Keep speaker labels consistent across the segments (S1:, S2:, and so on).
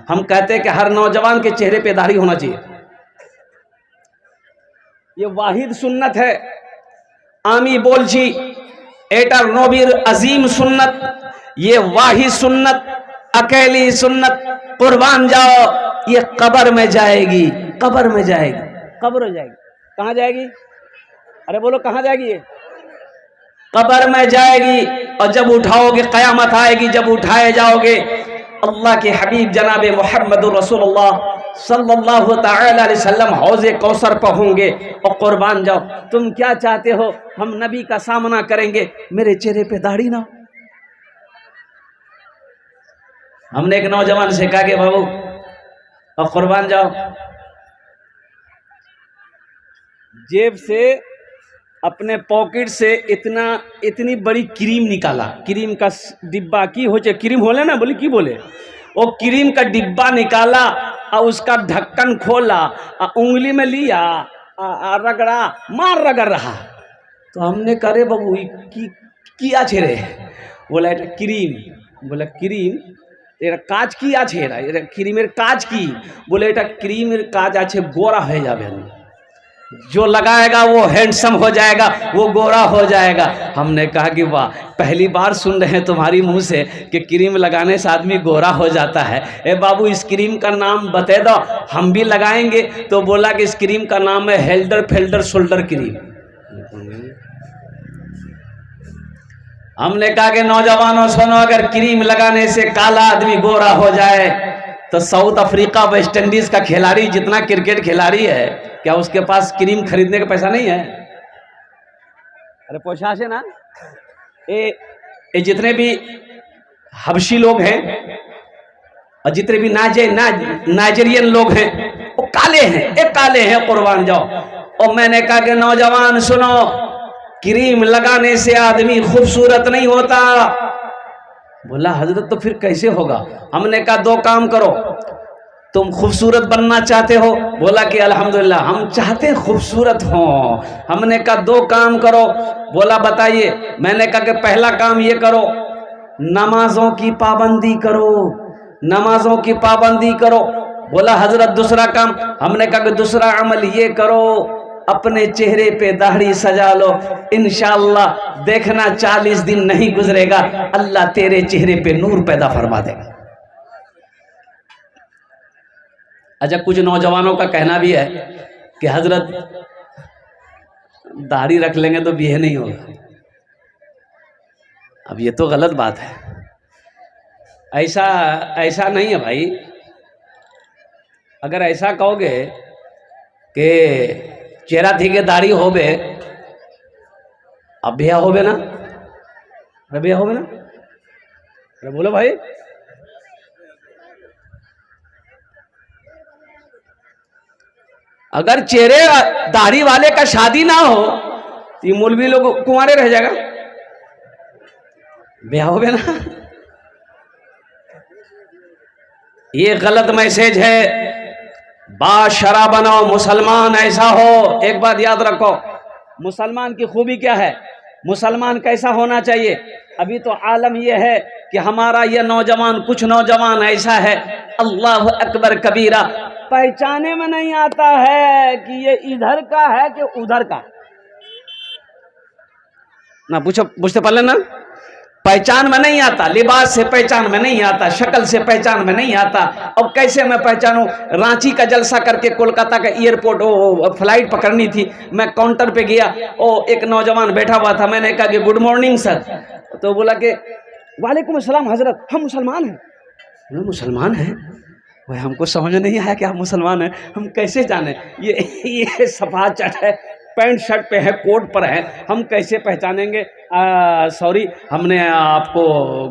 S1: हम कहते हैं कि हर नौजवान के चेहरे पे दाढ़ी होना चाहिए। ये वाहिद सुन्नत है। आमी बोलची एटर नबीर अजीम सुन्नत, ये वाहिद सुन्नत, अकेली सुन्नत। कुर्बान जाओ, ये कब्र में जाएगी, कब्र में जाएगी, कब्र हो जाएगी। कहाँ जाएगी? अरे बोलो कहाँ जाएगी? ये कब्र में जाएगी। और जब उठाओगे कयामत आएगी, जब उठाए जाओगे अल्लाह के हबीब जनाब मुहम्मदुर रसूलुल्लाह सल्लल्लाहु तआला अलैहि वसल्लम हौज़े कौसर पर होंगे। और कुर्बान जाओ, तुम क्या चाहते हो हम नबी का सामना करेंगे, मेरे चेहरे पे दाढ़ी ना हो? हमने एक नौजवान से कहा कि बाबू और कुर्बान जाओ, जेब से अपने पॉकेट से इतनी बड़ी क्रीम निकाला, क्रीम का डिब्बा की हो चाहे क्रीम होले ना, बोली की बोले, वो क्रीम का डिब्बा निकाला और उसका ढक्कन खोला और उंगली में लिया और रगड़ा, मार रगड़ रहा। तो हमने करे बाबू किया छेरे? बोला क्रीम। बोला क्रीम এটা কাজ কি আছে, এটা ক্রিমের কাজ কি? বলে এটা ক্রিমের কাজ আছে গোরা হয়ে যাবেন, जो लगाएगा वो हैंडसम हो जाएगा, वो गोरा हो जाएगा। हमने कहा कि वाह, पहली बार सुन रहे हैं तुम्हारी मुंह से कि क्रीम लगाने से आदमी गोरा हो जाता है। ए बाबू इस क्रीम का नाम बता दो, हम भी लगाएंगे। तो बोला कि इस क्रीम का नाम है हेल्डर फेल्डर शोल्डर क्रीम। हमने कहा कि नौजवानों सुनो, अगर क्रीम लगाने से काला आदमी गोरा हो जाए तो साउथ अफ्रीका वेस्ट इंडीज का खिलाड़ी जितना क्रिकेट खिलाड़ी है, क्या उसके पास क्रीम खरीदने का पैसा नहीं है? अरे पैसा से ना, ये जितने भी हबशी लोग हैं और जितने भी नाइजेरियन लोग हैं वो काले हैं, एक काले हैं। कुर्बान जाओ। और मैंने कहा कि नौजवान सुनो, क्रीम लगाने से आदमी खूबसूरत नहीं होता। बोला हजरत तो फिर कैसे होगा? हमने कहा दो काम करो, तुम खूबसूरत बनना चाहते हो? बोला कि अल्हम्दुलिल्लाह हम चाहते हैं खूबसूरत हो। हमने कहा दो काम करो। बोला बताइए। मैंने कहा कि पहला काम ये करो, नमाजों की पाबंदी करो, नमाजों की पाबंदी करो। बोला हजरत दूसरा काम? हमने कहा कि दूसरा अमल ये करो, अपने चेहरे पे दाढ़ी सजा लो, इंशाअल्लाह देखना 40 दिन नहीं गुजरेगा अल्लाह तेरे चेहरे पे नूर पैदा फरमा देगा। अच्छा, कुछ नौजवानों का कहना भी है कि हजरत दाढ़ी रख लेंगे तो बिहे नहीं होगा। अब ये तो गलत बात है, ऐसा नहीं है भाई। अगर ऐसा कहोगे कि चेहरा थी के दाढ़ी होबे, अब बिहा होबे ना? अरे बिहा होबे ना? अरे बोलो भाई। अगर चेहरे दाढ़ी वाले का शादी ना हो तो ये मौलवी लोग कुंवारे रह जाएगा, बिहा होबे ना? ये गलत मैसेज है। बाशरा बनाओ, मुसलमान ऐसा हो। एक बात याद रखो, मुसलमान की खूबी क्या है, मुसलमान कैसा होना चाहिए। अभी तो आलम यह है कि हमारा यह नौजवान, कुछ नौजवान ऐसा है अल्लाह अकबर कबीरा, पहचाने में नहीं आता है कि ये इधर का है कि उधर का। ना पूछते पहले ना, पहचान में नहीं आता, लिबास से पहचान में नहीं आता, शक्ल से पहचान में नहीं आता। अब कैसे मैं पहचानूं? रांची का जलसा करके कोलकाता का एयरपोर्ट फ्लाइट पकड़नी थी, मैं काउंटर पे गया, एक नौजवान बैठा हुआ था। मैंने कहा कि गुड मॉर्निंग सर। तो बोला कि वालेकुम अस्सलाम हजरत, हम मुसलमान हैं। मुसलमान हैं? भाई हमको समझ नहीं आया कि आप मुसलमान हैं, हम कैसे जाने? ये सफा चट है, पैंट शर्ट पे है, कोट पर है, हम कैसे पहचानेंगे? सॉरी, हमने आपको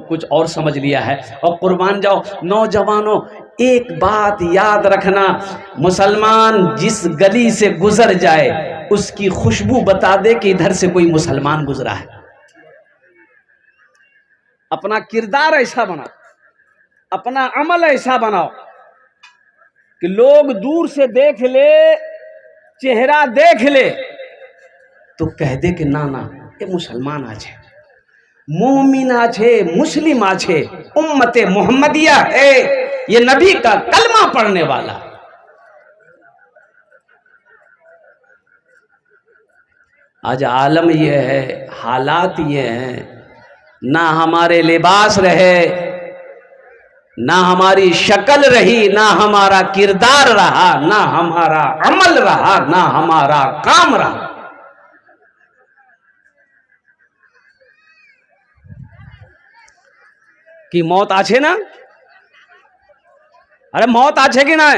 S1: कुछ और समझ लिया है। और कुर्बान जाओ नौजवानों, एक बात याद रखना, मुसलमान जिस गली से गुजर जाए उसकी खुशबू बता दे कि इधर से कोई मुसलमान गुजरा है। अपना किरदार ऐसा बनाओ, अपना अमल ऐसा बनाओ कि लोग दूर से देख ले, चेहरा देख ले तो कह दे कि ना ना ये मुसलमान आछे, मोमिन आछे, मुस्लिम आछे, उम्मते मोहम्मदिया है। ये नबी का कलमा पढ़ने वाला। आज आलम ये है, हालात ये हैं, ना हमारे लिबास रहे, ना हमारी शक्ल रही, ना हमारा किरदार रहा, ना हमारा अमल रहा, ना हमारा काम रहा। कि मौत आछे ना, अरे मौत आछे कि ना।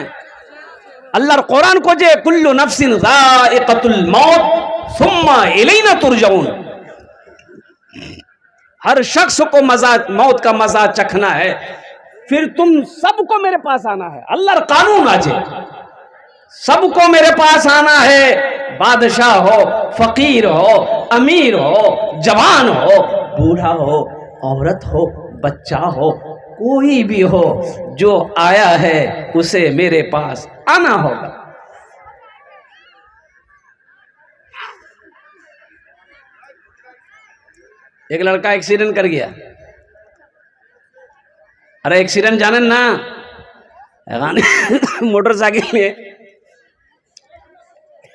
S1: अल्लाह कुरान को जे कुल्लु नफ्सिन ज़ाइक़तुल मौत सुम्मा इलैना तुरजऊन, हर शख्स को मजा, मौत का मजा चखना है, फिर तुम सबको मेरे पास आना है। अल्लाह कानून आजे, सबको मेरे पास आना है। बादशाह हो, फकीर हो, अमीर हो, जवान हो, बूढ़ा हो, औरत हो, बच्चा हो, कोई भी हो, जो आया है उसे मेरे पास आना होगा। एक लड़का एक्सीडेंट कर गया। अरे एक्सीडेंट जाने ना, मोटरसाइकिल में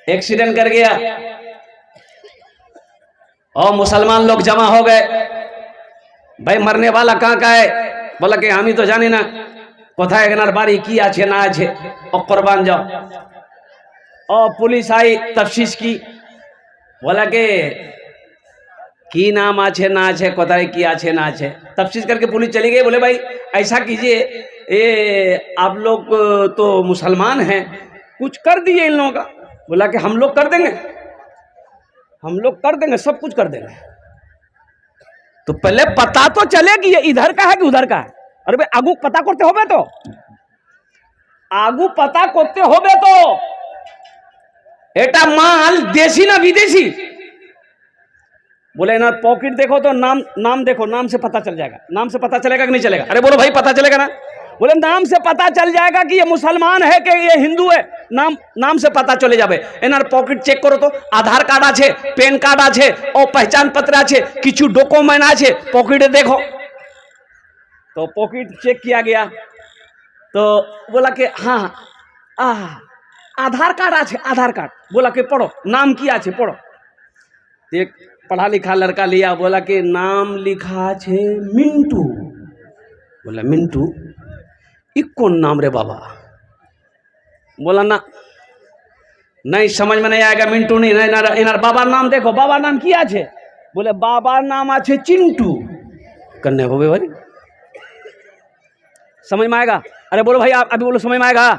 S1: एक्सीडेंट कर गया और मुसलमान लोग जमा हो गए। भाई मरने वाला कहाँ का है? बोला कि हम ही तो जानी ना कोथाय गनार बारी की आछे ना आछे, और कुर्बान जाओ। और पुलिस आई, तफ्तीश की, बोला कि नाम आछे ना आछे, कोथाय की आछे ना आछे। तफ्तीश करके पुलिस चली गई। बोले भाई ऐसा कीजिए, ये आप लोग तो मुसलमान हैं, कुछ कर दिए इन लोगों का। बोला कि हम लोग कर देंगे, हम लोग कर देंगे, सब कुछ कर देंगे। तो पहले पता तो चले कि ये इधर का है कि उधर का है। अरे भाई आगू पता करते होबे तो, आगू पता करते होबे तो एटा माल देसी ना विदेशी। बोले ना पॉकेट देखो तो नाम देखो, नाम से पता चल जाएगा। नाम से पता चलेगा कि नहीं चलेगा? अरे बोलो भाई पता चलेगा ना। बोले नाम से पता चल जाएगा कि ये मुसलमान है कि ये हिंदू है, नाम से पता चले जाबे। एनार पॉकेट चेक करो तो आधार कार्ड आछे, पैन कार्ड आछे और पहचान पत्र आछे, किछु डॉक्यूमेंट आछे, पॉकेटे देखो। तो पॉकेट चेक किया गया तो बोला कि हाँ आधार कार्ड आछे, आधार कार्ड। बोला कि पढ़ो नाम की आछे, पढ़ो। एक पढ़ा लिखा लड़का लिया, बोला कि नाम लिखा छे मिंटू। बोला मिंटू ई कौन नाम रे बाबा? बोला ना नहीं समझ में नहीं आएगा, मिंटू नहीं, इनार बाबा नाम देखो, बाबा नाम किया छे? बोले बाबा नाम आछे चिंटू। करने हो भाई समझ में आएगा? अरे बोलो भाई आप अभी बोलो समझ में आएगा?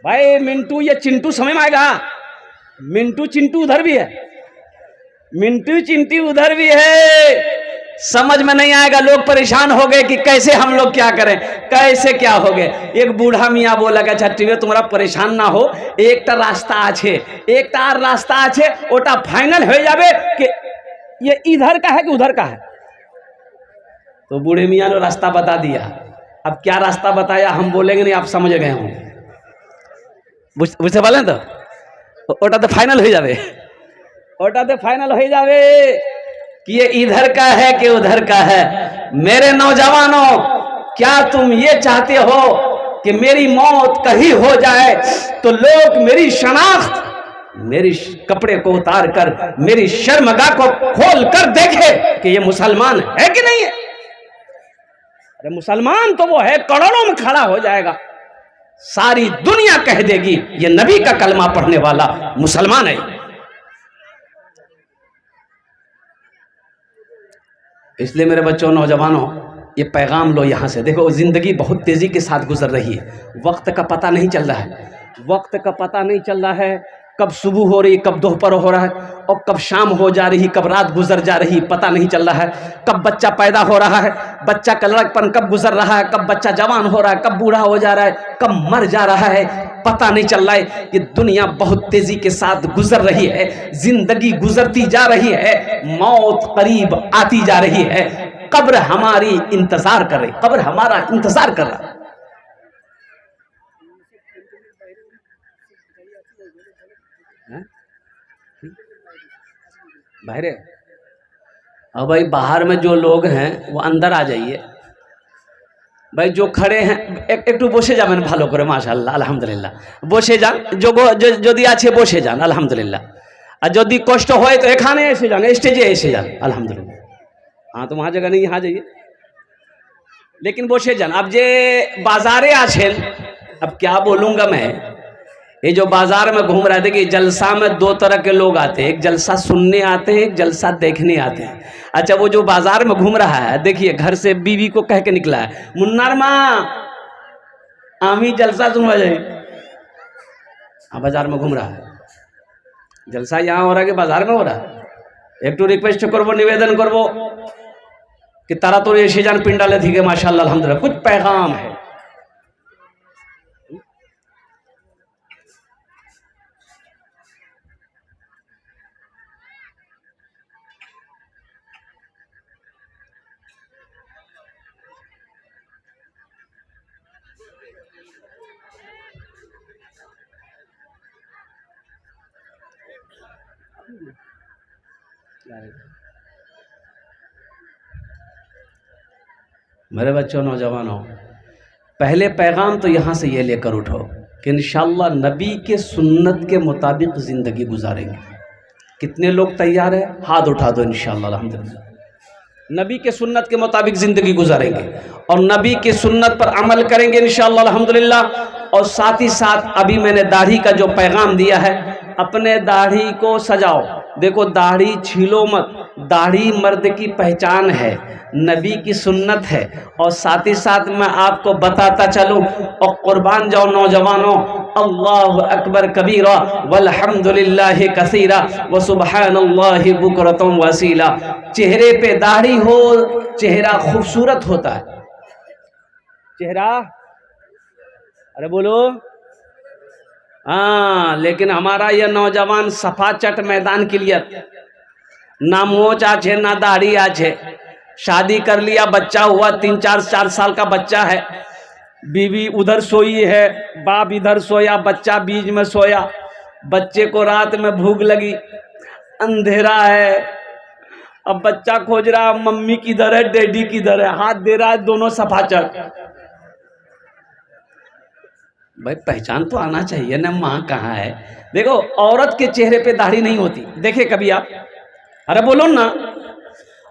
S1: भाई मिंटू ये चिंटू समझ में आएगा? मिंटू चिंटू उधर भी है, मिंटू चिंटू उधर भी है, समझ में नहीं आएगा। लोग परेशान हो गए कि कैसे हम लोग क्या करें, कैसे क्या हो गए। एक बूढ़ा मियाँ बोला कि अच्छा ठीक है तुम्हारा परेशान ना हो, एक टा रास्ता आछे, एक टा रास्ता आछे, ओटा फाइनल हो जावे कि ये इधर का है कि उधर का है। तो बूढ़े मियाँ ने रास्ता बता दिया। अब क्या रास्ता बताया हम बोलेंगे नहीं, आप समझ गए होंगे, बुझते बोले तो ओटा तो फाइनल हो जावे, ओटा तो फाइनल हो जावे कि ये इधर का है कि उधर का है। मेरे नौजवानों, क्या तुम ये चाहते हो कि मेरी मौत कहीं हो जाए तो लोग मेरी शनाख्त, मेरी कपड़े को उतार कर मेरी शर्मगाह को खोल कर देखे कि ये मुसलमान है कि नहीं है? अरे मुसलमान तो वो है, करोड़ों में खड़ा हो जाएगा, सारी दुनिया कह देगी ये नबी का कलमा पढ़ने वाला मुसलमान है। इसलिए मेरे बच्चों, नौजवानों, ये पैगाम लो यहाँ से। देखो जिंदगी बहुत तेजी के साथ गुजर रही है, वक्त का पता नहीं चल रहा है, वक्त का पता नहीं चल रहा है, कब सुबह हो रही, कब दोपहर हो रहा है, और कब शाम हो जा रही, कब रात गुजर जा रही, पता नहीं चल रहा है। कब बच्चा पैदा हो रहा है, बच्चा का लड़कपन कब गुजर रहा है, कब बच्चा जवान हो रहा है, कब बूढ़ा हो जा रहा है, कब मर जा रहा है, पता नहीं चल रहा है। ये दुनिया बहुत तेजी के साथ गुजर रही है, जिंदगी गुजरती जा रही है, मौत करीब आती जा रही है, कब्र हमारी इंतजार कर रही, कब्र हमारा इंतजार कर रहा है। बाहर है। अब भाई बाहर में जो लोग हैं वो अंदर आ जाइए, ভাই जो खड़े हैं একটু বসে যাবেন ভালো করে মাশাআল্লাহ আলহামদুলিল্লাহ বসে যান যদি আছে বসে যান আলহামদুলিল্লাহ আর যদি কষ্ট হয় তো এখানে এসে যান স্টেজে এসে যান আলহামদুলিল্লাহ हाँ तो वहाँ जगह नहीं यहाँ जाइए लेकिन বসে যান अब जे बाजारे आछेन अब क्या बोलूँगा मैं ये जो बाजार में घूम रहा है देखिए जलसा में दो तरह के लोग आते हैं एक जलसा सुनने आते हैं एक जलसा देखने आते हैं अच्छा वो जो बाजार में घूम रहा है देखिए घर से बीवी को कह के निकला है मुन्नार माँ आमी जलसा सुनवा जाए हाँ बाजार में घूम रहा है जलसा यहाँ हो रहा है कि बाजार में हो रहा है एक तो रिक्वेस्ट करबो निवेदन करबो कि तारा तो एसे जान पिंडाले थी के माशाल्लाह अल्हम्दुलिल्लाह कुछ पैगाम है मेरे बच्चों नौजवानों पहले पैगाम तो यहाँ से ये लेकर उठो कि इंशाअल्लाह नबी के सुन्नत के मुताबिक ज़िंदगी गुजारेंगे। कितने लोग तैयार हैं हाथ उठा दो इंशाअल्लाह अल्हम्दुलिल्लाह नबी के सुन्नत के मुताबिक ज़िंदगी गुजारेंगे और नबी के सुन्नत पर अमल करेंगे इंशाअल्लाह अल्हम्दुलिल्लाह। और साथ ही साथ अभी मैंने दाढ़ी का जो पैगाम दिया है अपने दाढ़ी को सजाओ देखो दाढ़ी छीलो मत दाढ़ी मर्द की पहचान है नबी की सुन्नत है और साथ ही साथ मैं आपको बताता चलूं और कुर्बान जाओ नौजवानों अल्लाहु अकबर कबीरा वल्हम्दुलिल्लाहि कसीरा व सुबहानल्लाहि बुकरतम वसीला। चेहरे पे दाढ़ी हो चेहरा खूबसूरत होता है चेहरा अरे बोलो हाँ लेकिन हमारा यह नौजवान सफा चट मैदान क्लियर ना मोच आछे ना दाढ़ी आछे शादी कर लिया बच्चा हुआ 3-4 साल का बच्चा है बीवी उधर सोई है बाप इधर सोया बच्चा बीच में सोया बच्चे को रात में भूख लगी अंधेरा है अब बच्चा खोज रहा मम्मी किधर है डैडी किधर है हाथ दे रहा है दोनों सफा चट भाई पहचान तो आना चाहिए ना माँ कहाँ है। देखो औरत के चेहरे पे दाढ़ी नहीं होती देखे कभी आप अरे बोलो ना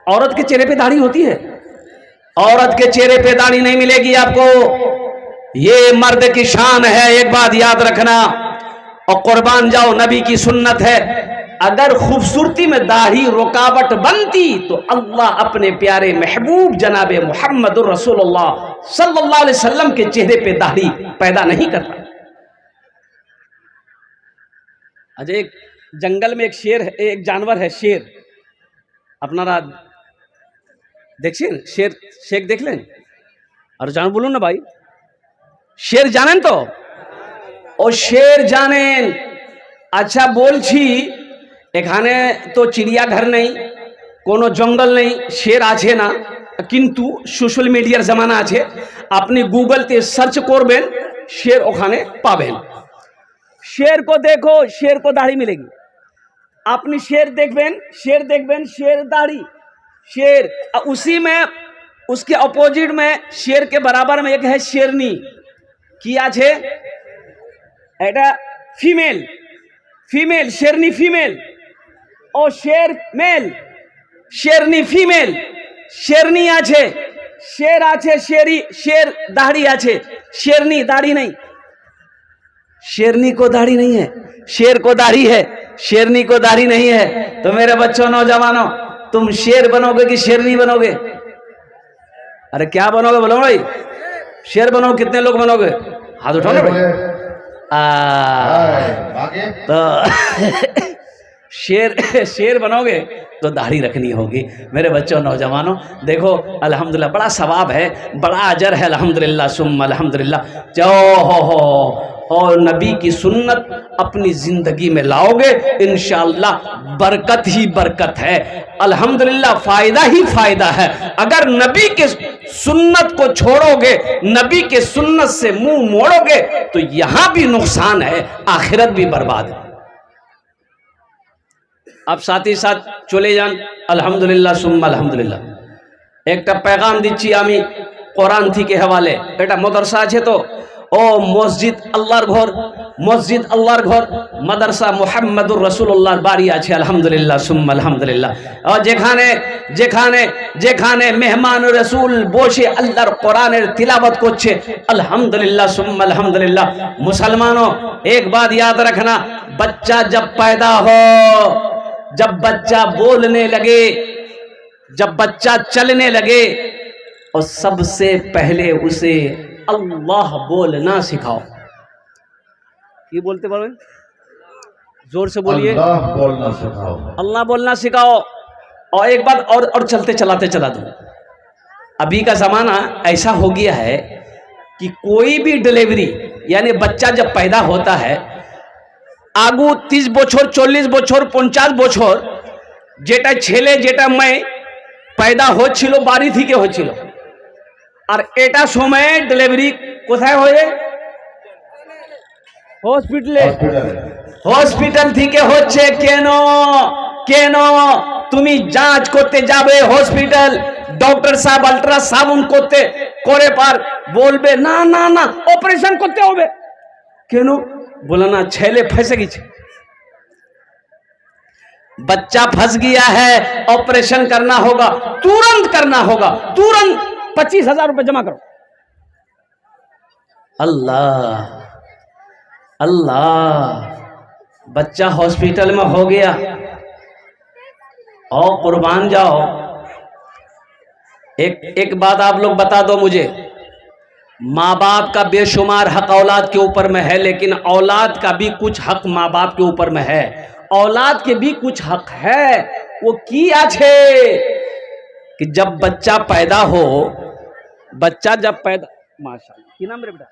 S1: औरत के चेहरे पे दाढ़ी होती है औरत के चेहरे पे दाढ़ी नहीं मिलेगी आपको ये मर्द की शान है एक बात याद रखना और कुर्बान जाओ नबी की सुन्नत है। अगर खूबसूरती में दाढ़ी रुकावट बनती तो अल्लाह अपने प्यारे महबूब जनाबे मुहम्मदुर रसूलुल्लाह सल्लल्लाहु अलैहि वसल्लम के चेहरे पे दाढ़ी पैदा नहीं करता। अजय एक जंगल में एक शेर है एक जानवर है शेर अपना देखिए शेर शेख देख लें और जान बोलूं ना भाई शेर जानें तो ओ शेर जानें अच्छा बोलছি এখানে তো চিড়িয়াঘর নেই কোনো জঙ্গল নেই শের আছে না কিন্তু সোশ্যাল মিডিয়ার জামানা আছে আপনি গুগলতে সার্চ করবেন शेर ওখানে পাবেন शेर को देखो शेर को दाढ़ी मिलेगी আপনি शेर देखबेन शेर दाढ़ी शेर उसी में उसके अपोजिट में शेर के बराबर में एक है शेरनी কি আছে এটা फीमेल फीमेल शेरनी फीमेल और शेर मेल शेरनी फीमेल शेरनी आछे शेर आछे शेरी शेर दाढ़ी आछे शेरनी दाढ़ी नहीं शेरनी को दाढ़ी नहीं है शेर को दाढ़ी है शेरनी को दाढ़ी नहीं है। तो मेरे बच्चों नौजवानों तुम शेर बनोगे कि शेरनी बनोगे अरे क्या बनोगे बोलो भाई शेर बनोगे कितने लोग बनोगे हाथ उठाओ ना भाई तो शेर बनोगे तो दाढ़ी रखनी होगी। मेरे बच्चों नौजवानों देखो अल्हम्दुलिल्लाह बड़ा सवाब है बड़ा अजर है अल्हम्दुलिल्लाह सुम्मा अल्हम्दुलिल्लाह जो हो और नबी की सुन्नत अपनी जिंदगी में लाओगे इंशाअल्लाह बरकत ही बरकत है अल्हम्दुलिल्लाह फायदा ही फायदा है। अगर नबी के सुन्नत को छोड़ोगे नबी के सुन्नत से मुंह मोड़ोगे तो यहां भी नुकसान है आखिरत भी बर्बाद है। अब साथ ही साथ चले जान अल्हम्दुलिल्लाह सुम्मा अल्हम्दुलिल्लाह एक पैगाम दिच्छी आमी কোরআন থেকে হওয়ালে এটা মদরসা আছে তো ও মসজিদ আল্লাহর ঘর, মসজিদ আল্লাহর ঘর, মাদ্রাসা মুহাম্মদুর রাসূলুল্লাহর বাড়ি আছে আলহামদুলিল্লাহ সুম্মা আলহামদুলিল্লাহ। আর যেখানে যেখানে যেখানে মেহমান রসুল বসে আল্লাহর কোরআনের तिलावत করছে अल्हम्दुलिल्लाह सुम्मा अल्हम्दुलिल्लाह। मुसलमानों एक बात याद रखना, बच्चा जब पैदा हो, जब बच्चा बोलने लगे, जब बच्चा चलने लगे और सबसे पहले उसे अल्लाह बोलना सिखाओ। ये बोलते बोलें जोर से बोलिए,
S2: अल्लाह बोलना सिखाओ,
S1: अल्लाह बोलना सिखाओ। और एक बात और चलते चलाते चला दूं, अभी का ज़माना ऐसा हो गया है कि कोई भी डिलीवरी यानी बच्चा जब पैदा होता है आगू 30 বছর 40 বছর 50 বছর যেটা ছেলে যেটা মেয়ে पैदा হচ্ছিল বাড়ি থেকে হচ্ছিল, আর এটা সময়ে ডেলিভারি কোথায় হয়ে হসপিটালে, হসপিটাল থেকে হচ্ছে। কেন কেন তুমি যাঞ্চ করতে যাবে হসপিটাল, ডক্টর সাহেব আল্ট্রাসাউন্ড করতে করে পার বলবে না না না অপারেশন করতে হবে। কেন बोला ना ছেলে फंसे গেছে, बच्चा फंस गया है, ऑपरेशन करना होगा, तुरंत करना होगा, तुरंत 25,000 रुपए जमा करो। अल्लाह अल्लाह, बच्चा हॉस्पिटल में हो गया और कुर्बान जाओ। एक बात आप लोग बता दो मुझे, माँ बाप का बेशुमार हक औलाद के ऊपर में है, लेकिन औलाद का भी कुछ हक माँ बाप के ऊपर में है, औलाद के भी कुछ हक है। वो किया छे कि जब बच्चा पैदा हो, बच्चा जब पैदा, माशाअल्लाह की नाम रे बेटा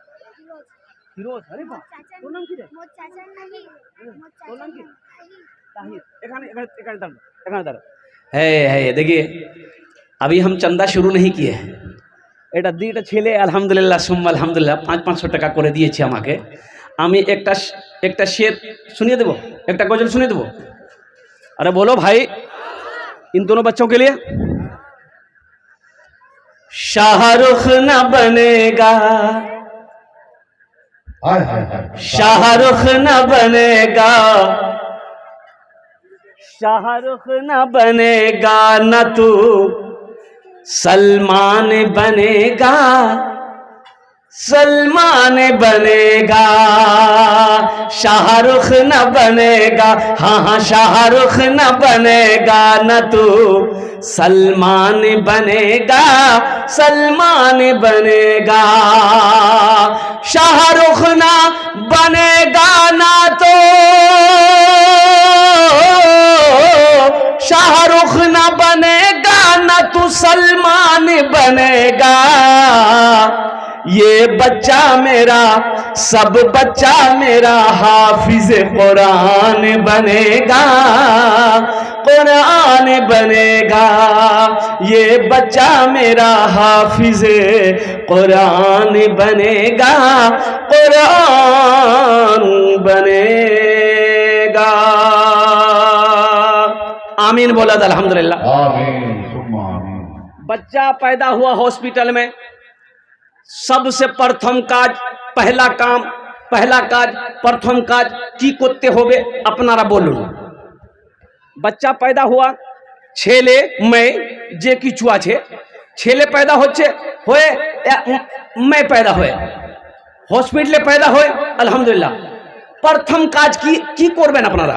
S1: फिरोज, अरे बाप तो नाम की रे
S3: मोर चाचा नहीं,
S1: तो नाम की ताहिर, एखाने है। देखिए अभी हम चंदा शुरू नहीं किए हैं, এটা দুইটা ছেলে আলহামদুলিল্লাহ সুম্মা আলহামদুলিল্লাহ 500 টাকা করে দিয়েছে আমাকে। আমি একটা শের শুনিয়ে দেব, একটা গজল শুনিয়ে দেব। अरे बोलो भाई इन दोनों बच्चों के लिए। शाहरुख न बनेगा,
S2: हाय हाय हाय,
S1: शाहरुख न बनेगा, शाहरुख न बनेगा न तू सलमान बनेगा, सलमान बनेगा। शाहरुख न बनेगा, हाँ हाँ शाहरुख न बनेगा न तू सलमान बनेगा, सलमान बनेगा। शाहरुख न बनेगा ना तो शाहरुख न बनेगा ना तू सलमान बनेगा। ये बच्चा मेरा सब बच्चा मेरा हाफिज कुरान बनेगा, कुरान बनेगा। ये बच्चा मेरा हाफिज कुरान बनेगा, कुरान बनेगा। आमीन बोला था अल्हम्दुलिल्लाह।
S2: आमीन सुम्मा आमीन।
S1: बच्चा पैदा हुआ हॉस्पिटल में, सबसे प्रथम काज पहला काम पहला काज प्रथम काज की করতে হবে আপনারা বলুন। बच्चा पैदा हुआ, ছেলে মেয়ে যে কিছু আছে, ছেলে पैदा হচ্ছে হয়ে মেয়ে पैदा হয়ে হসপিটালে पैदा হয়ে আলহামদুলিল্লাহ प्रथम কাজ কি করবেন আপনারা?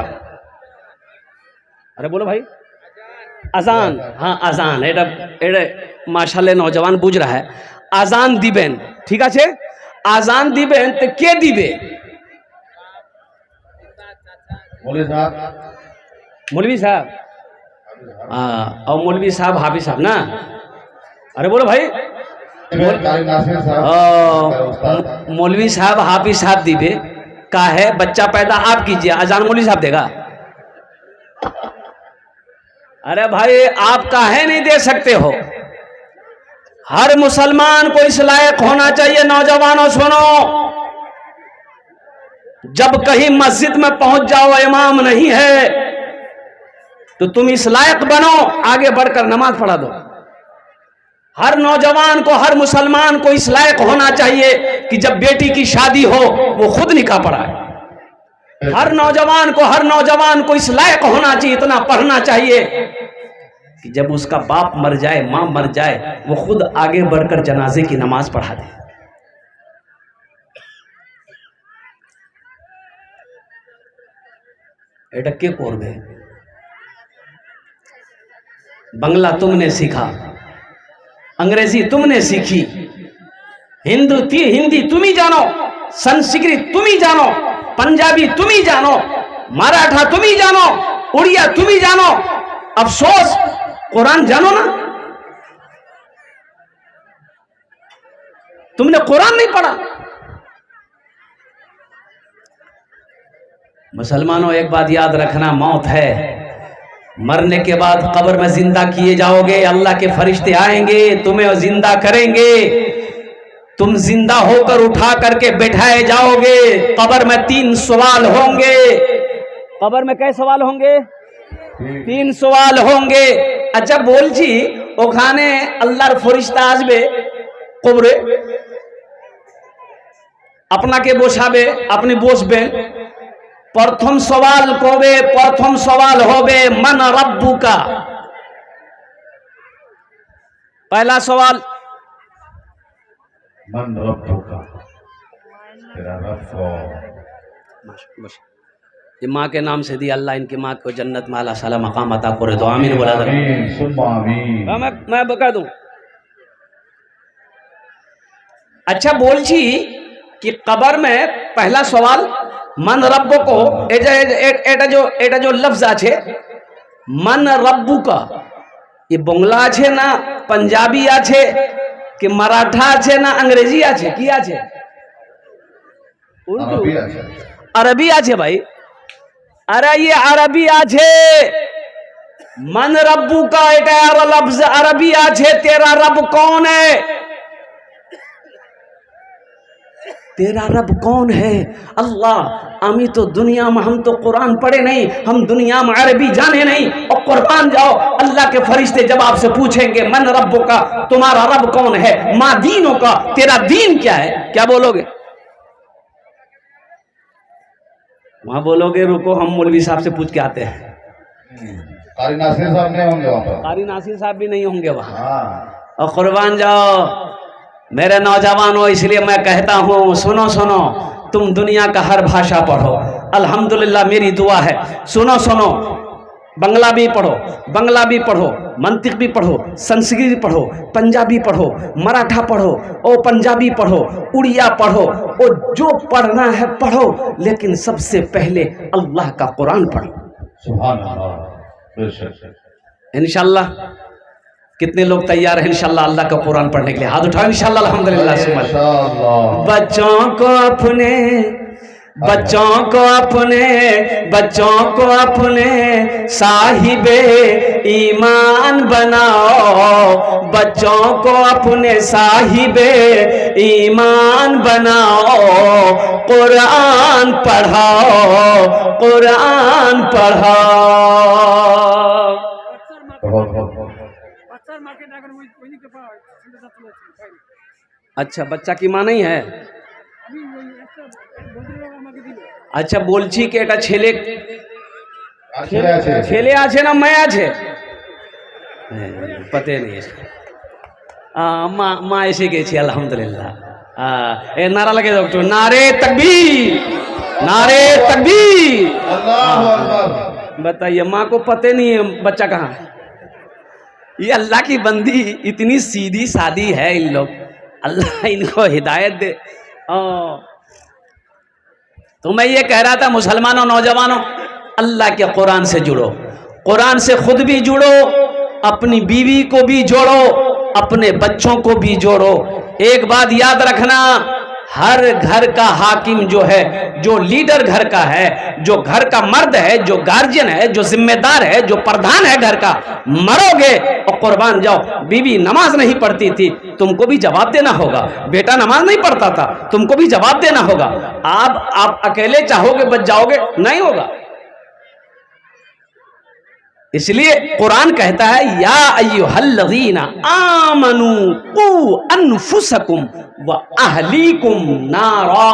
S1: अरे बोलो भाई अजान, हाँ अजान, এটা माशाल्लाह नौजवान बुझ रहा है। আজান দিবেন, ঠিক আছে? আজান দিবেন তো কে দিবে?
S2: मौलवी साहब,
S1: मौलवी साहब, और मौलवी साहब हाफिज साहब ना। अरे बोलो भाई
S2: कारी नासिर साहब, उस्ताद,
S1: मौलवी साहब हाफिज साहब दिबे का है। बच्चा पैदा आप कीजिए, अजान मौलवी साहब देगा। अरे भाई आप काहे नहीं दे सकते हो? हर मुसलमान को इस लायक होना चाहिए। नौजवानों सुनो, जब कहीं मस्जिद में पहुंच जाओ इमाम नहीं है तो तुम इस लायक बनो, आगे बढ़कर नमाज पढ़ा दो। हर नौजवान को, हर मुसलमान को इस लायक होना चाहिए कि जब बेटी की शादी हो वो खुद निकाह पढ़ाए। हर नौजवान को इस लायक होना चाहिए, इतना पढ़ना चाहिए कि जब उसका बाप मर जाए, मां मर जाए, वो खुद आगे बढ़कर जनाजे की नमाज पढ़ा दे। एडक्के कोर गए। बंगला तुमने सीखा, अंग्रेजी तुमने सीखी, हिंदी तुम ही जानो, संस्कृत तुम ही जानो, पंजाबी तुम ही जानो, मराठा तुम ही जानो, उड़िया तुम ही जानो, अफसोस कुरान जानो ना। तुमने कुरान नहीं पढ़ा। मुसलमानों, एक बात याद रखना, मौत है, मरने के बाद कब्र में जिंदा किए जाओगे, अल्लाह के फरिश्ते आएंगे, तुम्हें जिंदा करेंगे, तुम जिंदा होकर उठा करके बैठाए जाओगे। कब्र में 3 सवाल होंगे। कब्र में कैसे सवाल होंगे? 3 सवाल होंगे। अच्छा बोल जी, ओखाने अल्लाहर फरिश्ता आसबे कब्रे, अपना के बसाबे, अपनी बसबे। प्रथम सवाल कबे? प्रथम सवाल होबे मन रब्बुका। पहला सवाल
S2: मन रब्बुका, तेरा रब कौन?
S1: ये माँ के नाम से दिया, अल्लाह इनकी माँ को जन्नत में आला साला मकाम अता करे। तो आमीन बोला था। मैं बता दूं। अच्छा बोल जी कि कब्र में पहला सवाल मन रब्बो को, एटा जो लफ्ज आछे मन रब्बू का, ये बंगला आछे ना पंजाबी आछे कि मराठा आछे ना अंग्रेजी आछे, की आछे? उर्दू, अरबी आछे भाई। अरे ये अरबी आछे। मन रब्बू का एटा लफ्ज अरबी आछे। तेरा रब कौन है? तेरा रब कौन है? अल्लाह। आमी तो दुनिया में, हम तो कुरान पढ़े नहीं, हम दुनिया में अरबी जाने नहीं। और कुर्बान जाओ, अल्लाह के फरिश्ते जब आपसे पूछेंगे मन रब्बो का, तुम्हारा रब कौन है, माँ दीनों का, तेरा दीन क्या है, क्या बोलोगे? वहां बोलोगे रुको हम मौलवी साहब से पूछ के आते हैं।
S2: कारी नासिर साहब नहीं होंगे वहां पर,
S1: कारी नासिर साहब भी नहीं होंगे वहां।
S2: हाँ।
S1: और कुर्बान जाओ मेरे नौजवानों, इसलिए मैं कहता हूँ सुनो सुनो, तुम दुनिया का हर भाषा पढ़ो, अल्हम्दुलिल्लाह मेरी दुआ है। सुनो सुनो, बंगला भी पढ़ो, बंगला भी पढ़ो, मंतिक भी पढ़ो, संस्कृत पढ़ो, पंजाबी पढ़ो, मराठा पढ़ो, ओ पंजाबी पढ़ो, उड़िया पढ़ो, ओ जो पढ़ना है पढ़ो, लेकिन सबसे पहले अल्लाह का कुरान पढ़ो।
S2: सुभान अल्लाह।
S1: इंशाल्लाह। कितने लोग तैयार हैं इंशाल्लाह अल्लाह का कुरान पढ़ने के लिए? हाथ उठाओ इंशाल्लाह। अल्हम्दुलिल्लाह। बच्चों को अपने साहिबे ईमान बनाओ, बच्चों को अपने साहिबे ईमान बनाओ, कुरान पढ़ाओ, कुरान पढ़ाओ। अच्छा बच्चा की माँ नहीं है? अच्छा बोलছি कि এটা ছেলে ছেলে আছে না মেয়ে আছে? पते नहीं माँ এসে গেছে আলহামদুলিল্লাহ। ए नारा लगे डॉक्टर, नारे तकबीर, नारे तकबीर।
S2: अल्लाहु अकबर।
S1: बताइए माँ को पते नहीं है बच्चा कहाँ है। ये अल्लाह की बंदी इतनी सीधी सादी है, इन लोग, अल्लाह इनको हिदायत दे। तो मैं ये कह रहा था मुसलमानों, नौजवानों, अल्लाह के कुरान से जुड़ो, कुरान से खुद भी जुड़ो, अपनी बीवी को भी जोड़ो, अपने बच्चों को भी जोड़ो। एक बात याद रखना, हर घर का हाकिम जो है, जो लीडर घर का है, जो घर का मर्द है, जो गार्जियन है, जो जिम्मेदार है, जो प्रधान है घर का, मरोगे और कुर्बान जाओ, बीवी नमाज नहीं पढ़ती थी, तुमको भी जवाब देना होगा। बेटा नमाज नहीं पढ़ता था, तुमको भी जवाब देना होगा। आप अकेले चाहोगे बच जाओगे? नहीं होगा। इसलिए कुरान कहता है या अय्युहल्लज़ीना आमनू कू अनफुसकुम व अहलीकुम नारा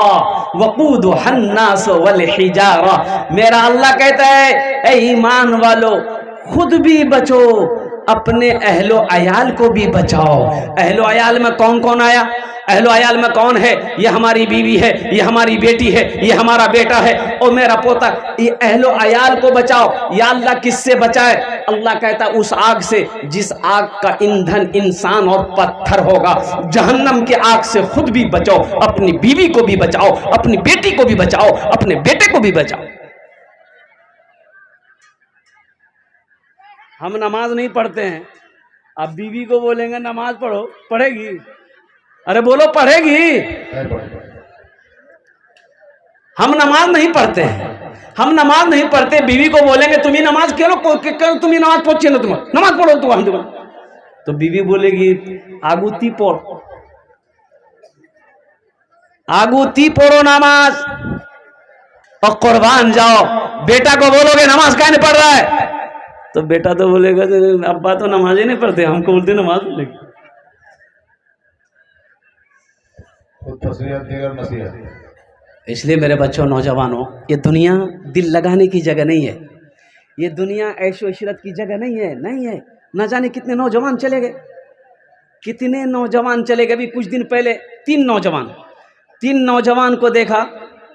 S1: वक़ूदुहन नास वल हिजारा। मेरा अल्लाह कहता है ए ईमान वालो, खुद भी बचो, अपने अहलो अयाल को भी बचाओ। अहलो अयाल में कौन कौन आया? अहलो अयाल में कौन है? ये हमारी बीवी है, ये हमारी बेटी है, ये हमारा बेटा है और मेरा पोता। ये अहलो अयाल को बचाओ। या अल्लाह किससे बचाए? अल्लाह कहता उस आग से जिस आग का ईंधन इंसान और पत्थर होगा। जहन्नम की आग से खुद भी बचाओ, अपनी बीवी को भी बचाओ, अपनी बेटी को भी बचाओ, अपने बेटे को भी बचाओ। हम नमाज नहीं पढ़ते हैं, अब बीवी को बोलेंगे नमाज पढ़ो, पढ़ेगी? अरे बोलो, पढ़ेगी? हम नमाज नहीं पढ़ते हैं, हम नमाज नहीं पढ़ते, बीवी को बोलेंगे तुम ही नमाज क्यों तुम ही नमाज पढ़ ना, तुम नमाज पढ़ो तो हम तो बीवी बोलेगी आगुती पढ़, आगुती पढ़ो नमाज और कुर्बान जाओ। बेटा को बोलोगे नमाज क्या नहीं पढ़ रहा है, तो बेटा तो बोलेगा अब्बा तो नमाज ही नहीं पढ़ते, हमको बोलते नमाज पढ़ेगी। इसलिए मेरे बच्चों, नौजवानों, ये दुनिया दिल लगाने की जगह नहीं है, ये दुनिया ऐशो इशरत की जगह नहीं है, नहीं है। ना जाने कितने नौजवान चले गए, कितने नौजवान चले गए। अभी कुछ दिन पहले तीन नौजवान को देखा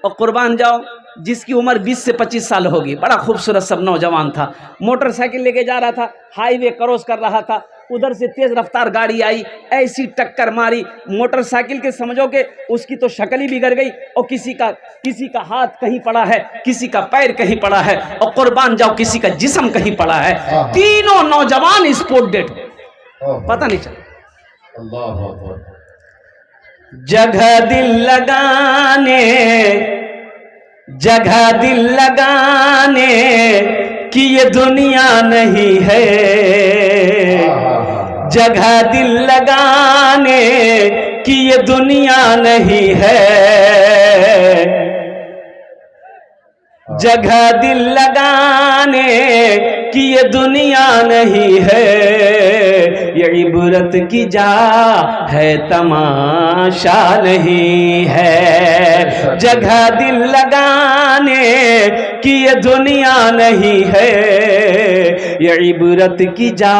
S1: और कुर्बान जाओ, जिसकी उम्र 20 से 25 साल होगी, बड़ा खूबसूरत सब नौजवान था, मोटरसाइकिल लेके जा रहा था, हाईवे क्रॉस कर रहा था, उधर से तेज रफ्तार गाड़ी आई, ऐसी टक्कर मारी मोटरसाइकिल के, समझो कि उसकी तो शक्ल ही बिगड़ गई और किसी का हाथ कहीं पड़ा है, किसी का पैर कहीं पड़ा है और कुर्बान जाओ किसी का जिस्म कहीं पड़ा है। तीनों नौजवान स्पॉट डेड, पता नहीं चला। जगह दिल लगाने कि ये दुनिया नहीं है, जगह दिल लगाने कि ये दुनिया नहीं है, जगह दिल लगाने कि ये दुनिया नहीं है, ये इबरत की जा है तमाशा नहीं है। जगह दिल लगाने कि ये दुनिया नहीं है, ये इबरत की जा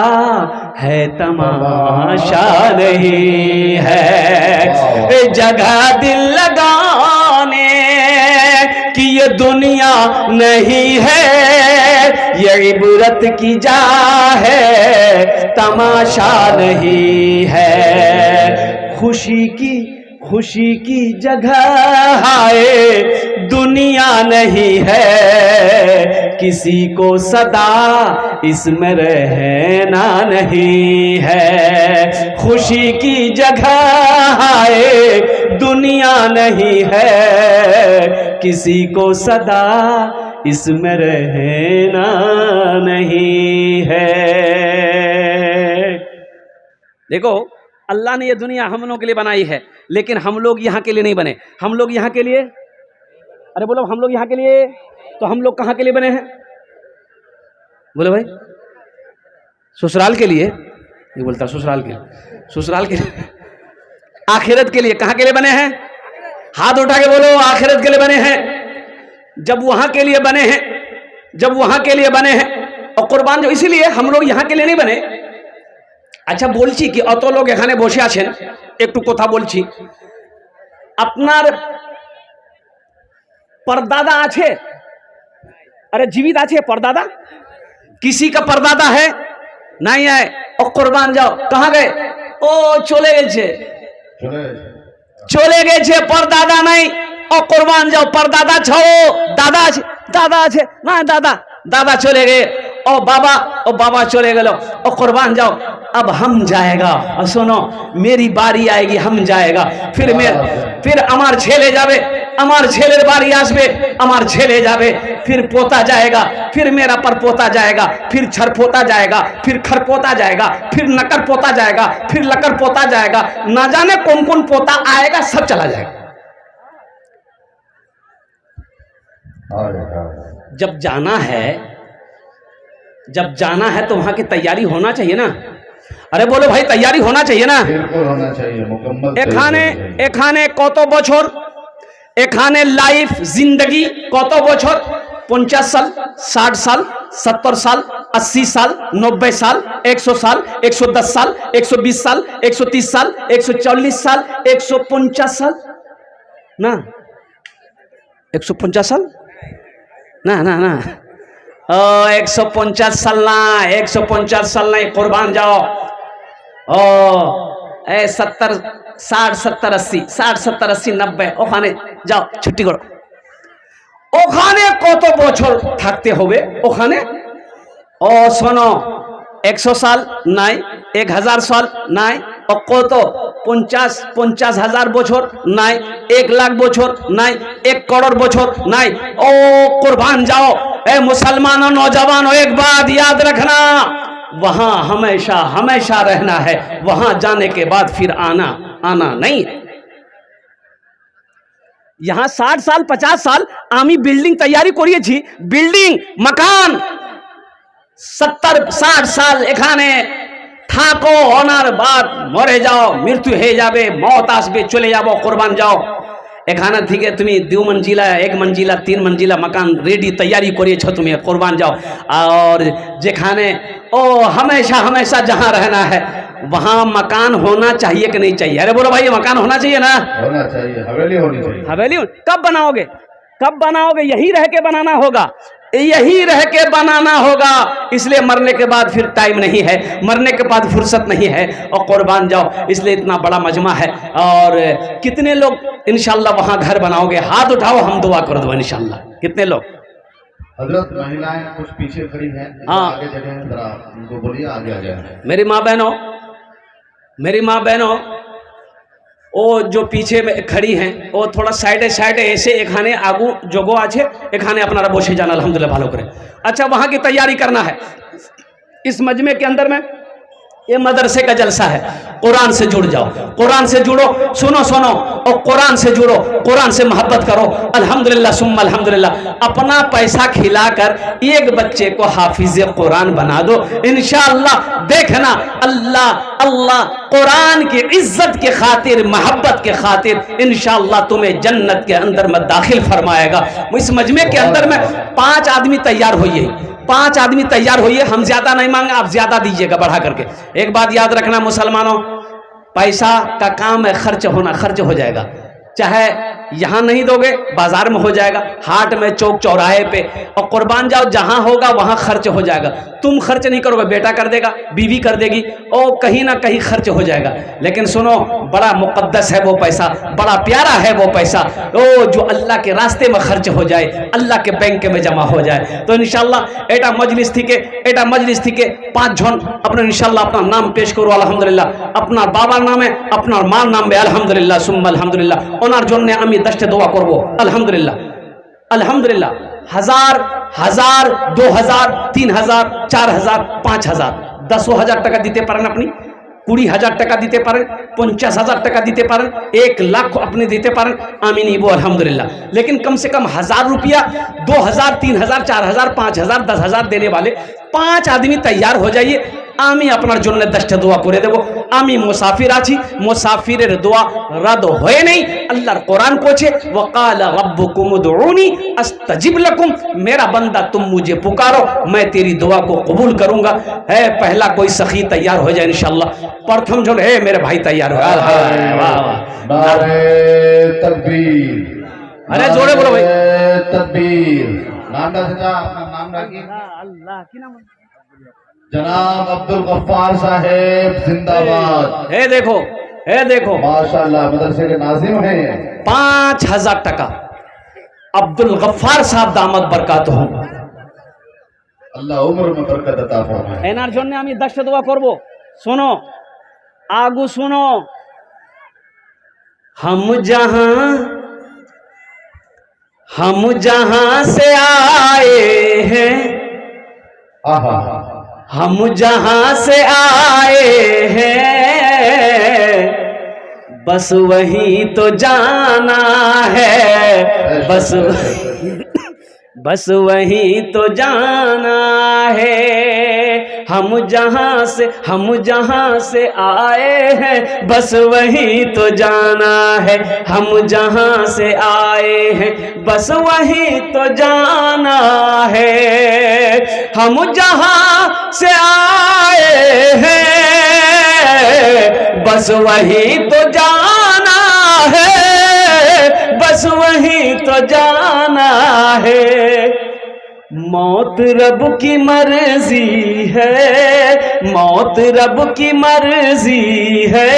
S1: है तमाशा नहीं है। जगह दिल लगाने कि ये दुनिया नहीं है, ये इबरत की जा है तमाशा नहीं है। खुशी की जगह है दुनिया नहीं है, किसी को सदा इसमें रहना नहीं है। खुशी की जगह है दुनिया नहीं है, किसी को सदा इसमें रहना नहीं है। देखो, अल्लाह ने ये दुनिया हम लोगों के लिए बनाई है, लेकिन हम लोग यहाँ के लिए नहीं बने। हम लोग यहाँ के लिए, अरे बोलो, हम लोग यहाँ के लिए, तो हम लोग कहाँ के लिए बने हैं? बोलो भाई, ससुराल के लिए। ये बोलता ससुराल के लिए, आखिरत के लिए। कहाँ के लिए बने हैं? हाथ उठा के बोलो, आखिरत के लिए बने हैं। जब वहां के लिए बने हैं और कुर्बान जो, इसीलिए हम लोग यहाँ के लिए नहीं बने। अच्छा बोलছি কি অত লোক এখানে বসে আছেন, একটু কথা বলছি। আপনার परदादा আছে? अरे जीवित আছে परदादा? किसी का परदादा है? नहीं है। और कुर्बान जाओ, कहाँ गए? ओ चले গেছে, परदादा नहीं। और कुर्बान जाओ, परदादा छोड़ो, दादा আছে ना, दादा चले गए, और बाबा चले गए। और कुर्बान जाओ, अब हम जाएगा। और सुनो, मेरी बारी आएगी, हम जाएगा। फिर अमार छेले जावे, अमार छेलेर बारी आसबे, अमार छेले जावे, फिर पोता जाएगा, फिर मेरा पर पोता जाएगा, फिर छरपोता जाएगा, फिर खरपोता जाएगा, फिर नकर पोता जाएगा, फिर लकर पोता जाएगा। ना जाने कौन कौन पोता आएगा, सब चला जाएगा। जब जब जाना है तो वहां की तैयारी होना चाहिए ना। अरे बोलो भाई, तैयारी होना चाहिए ना।
S2: बिल्कुल होना चाहिए, मुकम्मल।
S1: एखाने कत बछर, एखाने लाइफ जिंदगी कत बछर, 50 साल, 60 साल, 70 साल, 80 साल, 90 साल, 100 साल, 110 साल, 120 साल, 130 साल, 140 साल, 150 साल ना, 150 साल ना ना ना, 150 साल ना, 150 साल नहीं, कुर्बान जाओ। ओ 70 60 70 80 60 70 80 90 ওখানে যাও, ছুটি করো। ওখানে কত বছর থাকতে হবে ওখানে? ও শোনো, 100 সাল নাই, 1000 সাল নাই, ও কত 50,000 বছর নাই, 1 লাখ বছর নাই, 1 करोड़ বছর নাই। ओ कुर्बान जाओ। ए मुसलमानों, नौजवानों, एक बात याद रखना, वहां हमेशा हमेशा रहना है, वहां जाने के बाद फिर आना नहीं है। यहाँ 60 साल 50 साल आमी बिल्डिंग तैयारी करिएছি, बिल्डिंग मकान 70 60 साल এখানে থাকো, অনার বাদ মরে যাও, মৃত্যু হয়ে যাবে, মত আসবে, চলে যাবো, কুরবান যাও। এখানে থেকে তুমি 2 मंजिला 1 मंजिला 3 मंजिला मकान रेडी तैयारी करिएছো তুমি, कुरबान जाओ। और যেখানে ओ हमेशा हमेशा जहां रहना है वहां मकान होना चाहिए कि नहीं चाहिए? अरे बोलो भाई, मकान होना चाहिए ना?
S2: होना चाहिए, हवेली होनी चाहिए।
S1: हवेली कब बनाओगे? कब बनाओगे? यही रह के बनाना होगा, यही रह के बनाना होगा। इसलिए मरने के बाद फिर टाइम नहीं है, मरने के बाद फुर्सत नहीं है, और कुर्बान जाओ। इसलिए इतना बड़ा मजमा है। और कितने लोग इंशाल्लाह वहां घर बनाओगे? हाथ उठाओ, हम दुआ कर दो इंशाल्लाह। कितने लोग?
S2: हजरत, महिलाएं कुछ पीछे खड़ी हैं,
S1: हाँ।
S2: आगे जगह है, जरा उनको बोलिए आगे आ जाए।
S1: मेरी माँ बहनों, मेरी माँ बहनों, वो जो पीछे में खड़ी हैं वो थोड़ा साइडे साइडे ऐसे एखाने आगू जोगो आछे, एखाने अपना बसे जाना, अल्हम्दुलिल्लाह भालो करे। अच्छा, वहां की तैयारी करना है। इस मजमे के अंदर में ये मदरसे का जलसा है, कुरान से जुड़ जाओ, कुरान से जुड़ो, सुनो सुनो, और कुरान से जुड़ो, कुरान से मोहब्बत करो। अल्हम्दुलिल्लाह सुम्मा अल्हम्दुलिल्लाह। अपना पैसा खिलाकर एक बच्चे को हाफिज कुरान बना दो, इंशाअल्लाह देखना अल्लाह अल्लाह कुरान की इज्जत के खातिर, मोहब्बत के खातिर इंशाअल्लाह तुम्हें जन्नत के अंदर में दाखिल फरमाएगा। इस मजमे के अंदर में 5 आदमी तैयार होइए, 5 आदमी तैयार होइए। हम ज्यादा नहीं मांगे, आप ज्यादा दीजिएगा बढ़ा करके। एक बात याद रखना मुसलमानों, पैसा का काम है, खर्च होना, खर्च हो जाएगा। चाहे यहाँ नहीं दोगे, बाजार में हो जाएगा, हाट में, चौक चौराहे पे, और कुर्बान जाओ जहां होगा वहां खर्च हो जाएगा। तुम खर्च नहीं करोगे, बेटा कर देगा, बीवी कर देगी, और कहीं ना कहीं खर्च हो जाएगा। लेकिन सुनो, बड़ा मुकद्दस है वो पैसा, बड़ा प्यारा है वो पैसा, ओ जो अल्लाह के रास्ते में खर्च हो जाए, अल्लाह के बैंक में जमा हो जाए। तो इंशाल्लाह एटा मजलिस थी के 5 जन अपने इंशाल्लाह अपना नाम पेश करो। अल्हम्दुलिल्लाह अपना बाबार नामे, अपना मार नाम में अल्हम्दुलिल्लाह सुम्मा अल्हम्दुलिल्लाह। ওনার জন্য আমি 10টা দোয়া করব। আলহামদুলিল্লাহ আলহামদুলিল্লাহ। 1000 1000 2000 3000 4000 5000 10,000 টাকা দিতে পারেন আপনি, 20,000 টাকা দিতে পারেন, 50,000 টাকা দিতে পারেন, 1 लाख আপনি দিতে পারেন। আমি নিব अल्हम्दुलिल्लाह। लेकिन कम से कम 1000 रुपया, 2000 3000 4000 5000 10,000 देने वाले 5 आदमी तैयार हो जाइए। আমি আপনার জন্য 10টা দোয়া করে দেব। আমি মুসাফির আছি, মুসাফিরের দোয়া রদ হয় নাই। আল্লাহর কোরআন কোছে ওয়াকালা রব্বুকুম উদউনি আস্তাজিব লাকুম, मेरा बंदा तुम मुझे पुकारो, मैं तेरी दुआ को कबूल करूंगा। है पहला कोई सखी तैयार हो जाए इंशाल्लाह। प्रथम जन है मेरे भाई तैयार हो। वाह वाह,
S2: नारे तकबीर।
S1: अरे जोड़े बोलो भाई।
S2: तकबीर। नाम दादा, अपना नाम रखिए।
S1: अल्लाह की नाम
S2: जनाब अब्दुल गफ्फार साहेब जिंदाबाद।
S1: हे देखो
S2: माशाल्लाह, मदरसे के नाजिम हैं।
S1: 5,000 টাকা अब्दुल गफ्फार साहब दामद बरकात हो।
S2: अल्लाह उम्र में बरकत अता फरमाए।
S1: এনার জন্য আমি 10টা দোয়া করব। শোনো, আগু শোনো। हम जहां से आए हैं, हम जहां से आए हैं, बस वही तो जाना है, बस बस वही तो जाना है हम जहां से आए हैं, बस वही तो जाना है हम जहां से आए हैं, बस वही तो जाना है हम जहां से आए हैं, बस वही तो जाना है, बस वही तो जाना है। मौत रब की मर्जी है, मौत रब की मर्जी है,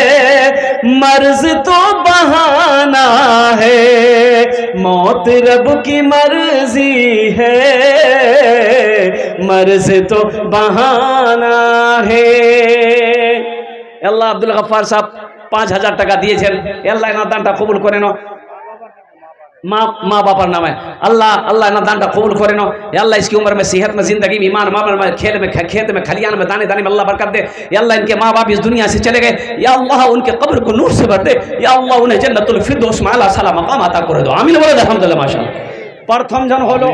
S1: मर्ज तो बहाना है, मौत रब की मर्जी है, मर्ज तो बहाना है। আল্লাহ আব্দুল গফফার সাহেব 5000 টাকা দিয়েছেন, আল্লাহ এনার দানটা কবুল করে নাও। माँ बापर नाम है अल्लाह, अल्लाह ना दान कबूल करे नो अल्लाह, इसकी उम्र में सेहत में जिंदगी में ईमान में खेल में खेत में खलियान में दाने दाने में अल्लाह बरकत दे। या अल्लाह इनके माँ बाप इस दुनिया से चले गए, या अल्लाह उनके कब्र को नूर से भर दे, या अल्लाह उन्हें जन्नतुल फिरदौस में आला साला मकाम अता करे दो। आमीन बोलो अल्हम्दुलिल्लाह माशाअल्लाह। प्रथम जन होलो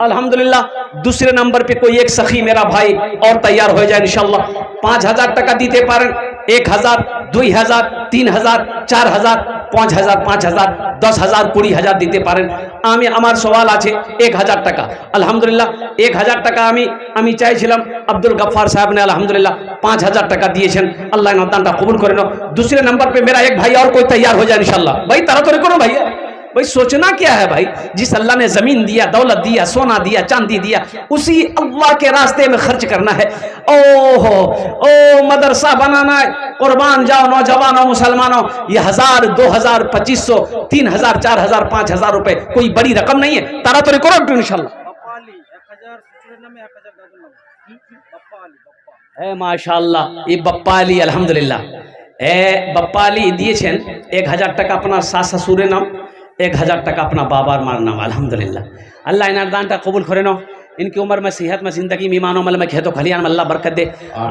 S1: अल्हम्दुलिल्लाह। दूसरे नंबर पे कोई एक सखी मेरा भाई और तैयार हो जाए इंशाअल्लाह। 5000 টাকা দিতে পারেন, 1000, 2000, 3000, 4000, 5000, 5000, 10000, 20000 দিতে পারেন। আমি আমার সওয়াল আছে 1000 টাকা। আলহামদুলিল্লাহ 1000 টাকা আমি চাইছিলাম, আব্দুল গফফার साहब ने अल्हम्दुलिल्लाह 5000 টাকা দিয়েছেন। আল্লাহ এনার দানটা কবুল করে নাও। दूसरे नंबर पे मेरा एक भाई और कोई तैयार हो जाए इंशाअल्लाह। भाई ताড়াতাড়ি करो भैया, भाई सोचना क्या है भाई, जिस अल्लाह ने जमीन दिया, दौलत दिया, सोना दिया, चांदी दिया, उसी अल्लाह के रास्ते में खर्च करना है। ओहो ओ मदरसा बनाना है, कुर्बान जाओ नौजवानों मुसलमानों। ये 1000, 2000, 2500, 3000, 4000, 5000 रुपए कोई बड़ी रकम नहीं है। ताড়াতাড়ি करो একটু इंशाअल्लाह। माशाअल्लाह ये बप्पा अली अल्हम्दुलिल्लाह बप्पा अली दिएছেন 1000 টাকা আপনার শাশ শ্বশুরের নাম, 1000 টাকা अपना बाबार मार नाम अल्हम्दुलिल्लाह। अल्लाह इनार दानটা कबूल करे नो। इनकी उम्र में सेहत में जिंदगी में ईमान अमल में खेतों खलियान में अल्लाह बरकत दे।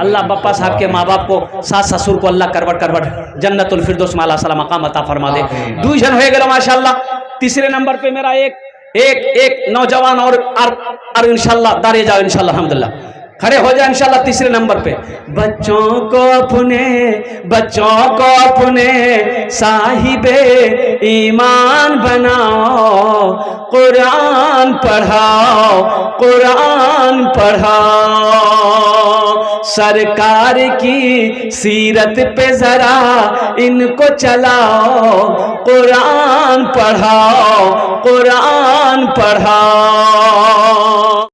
S1: अल्लाह बप्पा साहब के माँ बाप को, सास ससुर को अल्लाह करवट करवट जन्नतुल फिरदौस में अल्लाह साला मकाम अता फरमा दे। दुई जन हो गए माशाअल्लाह। तीसरे नंबर पे मेरा एक नौजवान और इंशाअल्लाह दारे जाओ इंशाअल्लाह अल्हम्दुलिल्लाह। खड़े हो जाए इंशाअल्लाह तीसरे नंबर पे। बच्चों को अपने साहिबे ईमान बनाओ, कुरान पढ़ाओ, सरकार की सीरत पे जरा इनको चलाओ, कुरान पढ़ाओ।